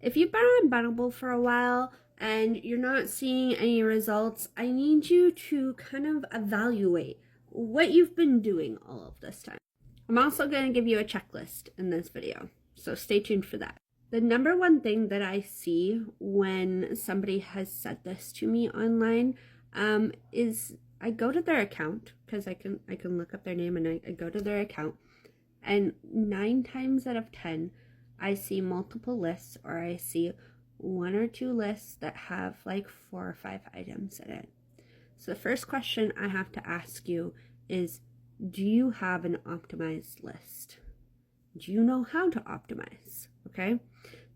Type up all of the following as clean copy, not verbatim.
If you've been on Benable for a while and you're not seeing any results, I need you to kind of evaluate what you've been doing all of this time. I'm also going to give you a checklist in this video, so stay tuned for that. The number one thing that I see when somebody has said this to me online is I go to their account, because I can look up their name, and I go to their account, and 9 times out of 10 I see multiple lists, or I see 1 or 2 lists that have like 4 or 5 items in it. So the first question I have to ask you is, do you have an optimized list? Do you know how to optimize? Okay.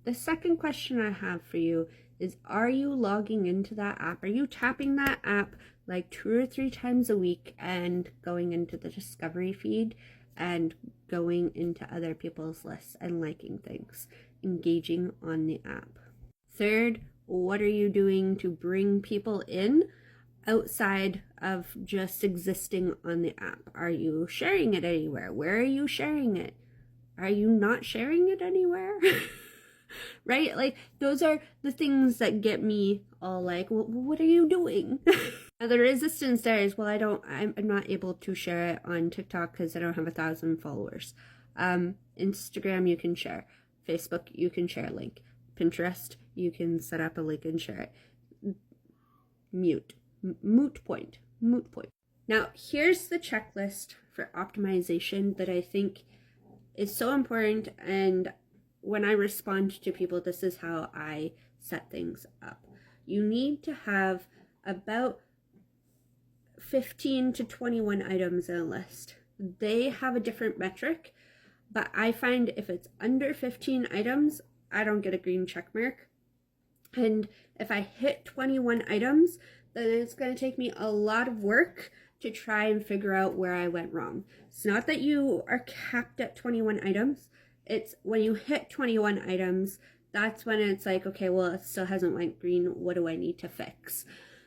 The second question I have for you is, are you logging into that app? Are you tapping that app like 2 or 3 times a week and going into the discovery feed and going into other people's lists and liking things, engaging on the app? Third, what are you doing to bring people in outside of just existing on the app? Are you sharing it anywhere? Where are you sharing it? Are you not sharing it anywhere? Right? Like, those are the things that get me all like, well, what are you doing? Now, the resistance there is, well, I'm not able to share it on TikTok because I don't have 1,000 followers. Instagram, you can share. Facebook, you can share a link. Pinterest, you can set up a link and share it. Moot point. Now, here's the checklist for optimization that I think is so important, and when I respond to people, this is how I set things up. You need to have about 15 to 21 items in a list. They have a different metric, but I find if it's under 15 items, I don't get a green check mark. And if I hit 21 items, then it's going to take me a lot of work to try and figure out where I went wrong. It's not that you are capped at 21 items. It's when you hit 21 items, that's when it's like, okay, well, it still hasn't went green. What do I need to fix?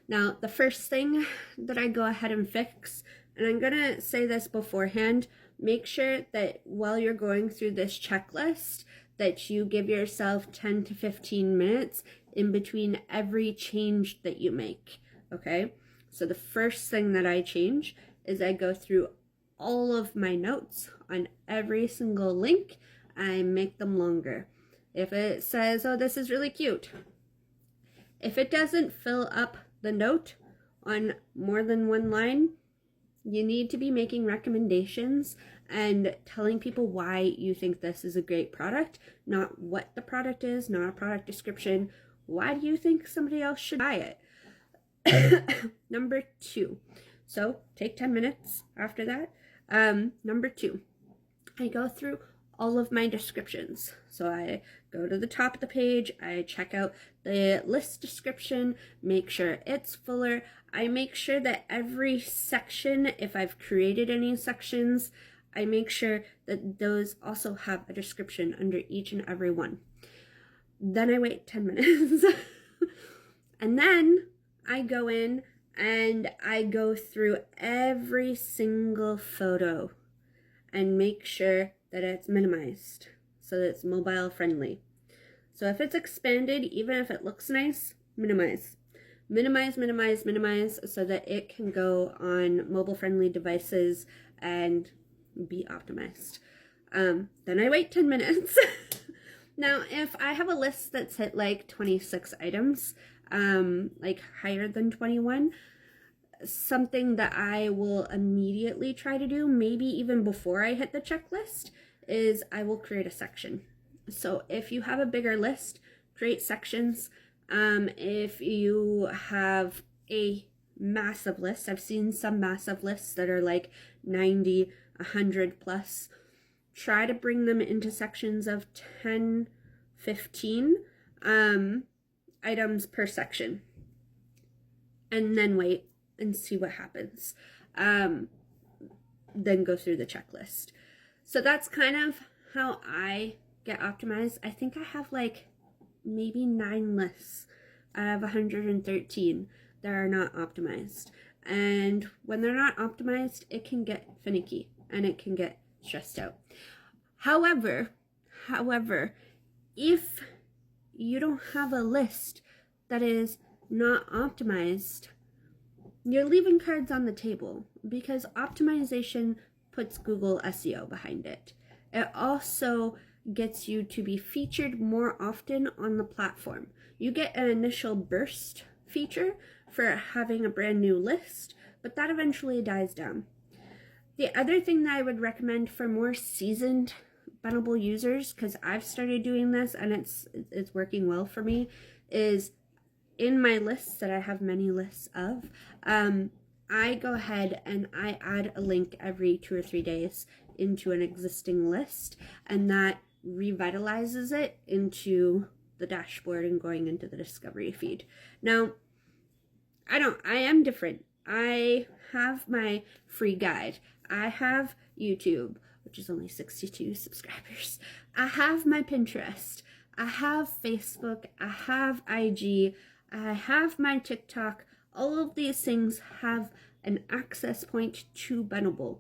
Now, the first thing that I go ahead and fix, and I'm going to say this beforehand, make sure that while you're going through this checklist, that you give yourself 10 to 15 minutes in between every change that you make, okay? So the first thing that I change is I go through all of my notes on every single link. I make them longer. If it says, oh, this is really cute, if it doesn't fill up the note on more than one line, you need to be making recommendations and telling people why you think this is a great product, not what the product is, not a product description. Why do you think somebody else should buy it? Number 2. So take 10 minutes after that. Number 2, I go through all of my descriptions. So I go to the top of the page, I check out the list description, make sure it's fuller. I make sure that every section, if I've created any sections, I make sure that those also have a description under each and every one. Then I wait 10 minutes. And then I go in and I go through every single photo and make sure that it's minimized so that it's mobile friendly. So if it's expanded, even if it looks nice, minimize so that it can go on mobile friendly devices and be optimized. Then I wait 10 minutes. Now, if I have a list that's hit like 26 items, like higher than 21, something that I will immediately try to do, maybe even before I hit the checklist, is I will create a section. So if you have a bigger list, create sections. If you have a massive list, I've seen some massive lists that are like 90, 100 plus. Try to bring them into sections of 10, 15 items per section. And then wait and see what happens. Then go through the checklist. So that's kind of how I get optimized. I think I have like maybe 9 lists out of 113 that are not optimized. And when they're not optimized, it can get finicky and it can get stressed out. However, if you don't have a list that is not optimized, you're leaving cards on the table, because optimization puts Google SEO behind it. It also gets you to be featured more often on the platform. You get an initial burst feature for having a brand new list, but that eventually dies down. The other thing that I would recommend for more seasoned Benable users, because I've started doing this and it's working well for me, is in my lists that I have many lists of, I go ahead and I add a link every 2 or 3 days into an existing list, and that revitalizes it into the dashboard and going into the discovery feed. Now, I am different. I have my free guide. I have YouTube, which is only 62 subscribers. I have my Pinterest. I have Facebook. I have IG. I have my TikTok. All of these things have an access point to Benable.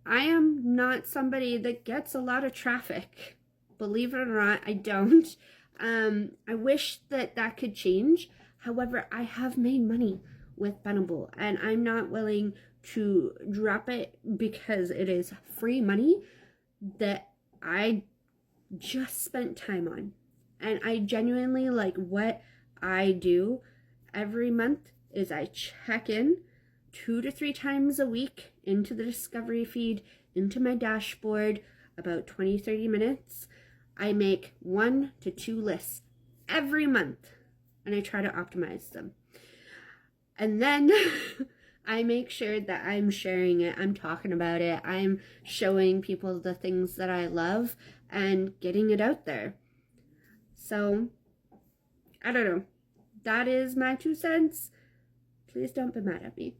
I am not somebody that gets a lot of traffic. Believe it or not, I don't. I wish that could change. However, I have made money with Benable, and I'm not willing to drop it because it is free money that I just spent time on. And I genuinely like what I do every month is I check in 2 to 3 times a week into the discovery feed, into my dashboard, about 20-30 minutes. I make 1 to 2 lists every month, and I try to optimize them. And then I make sure that I'm sharing it, I'm talking about it, I'm showing people the things that I love and getting it out there. So, I don't know. That is my 2 cents. Please don't be mad at me.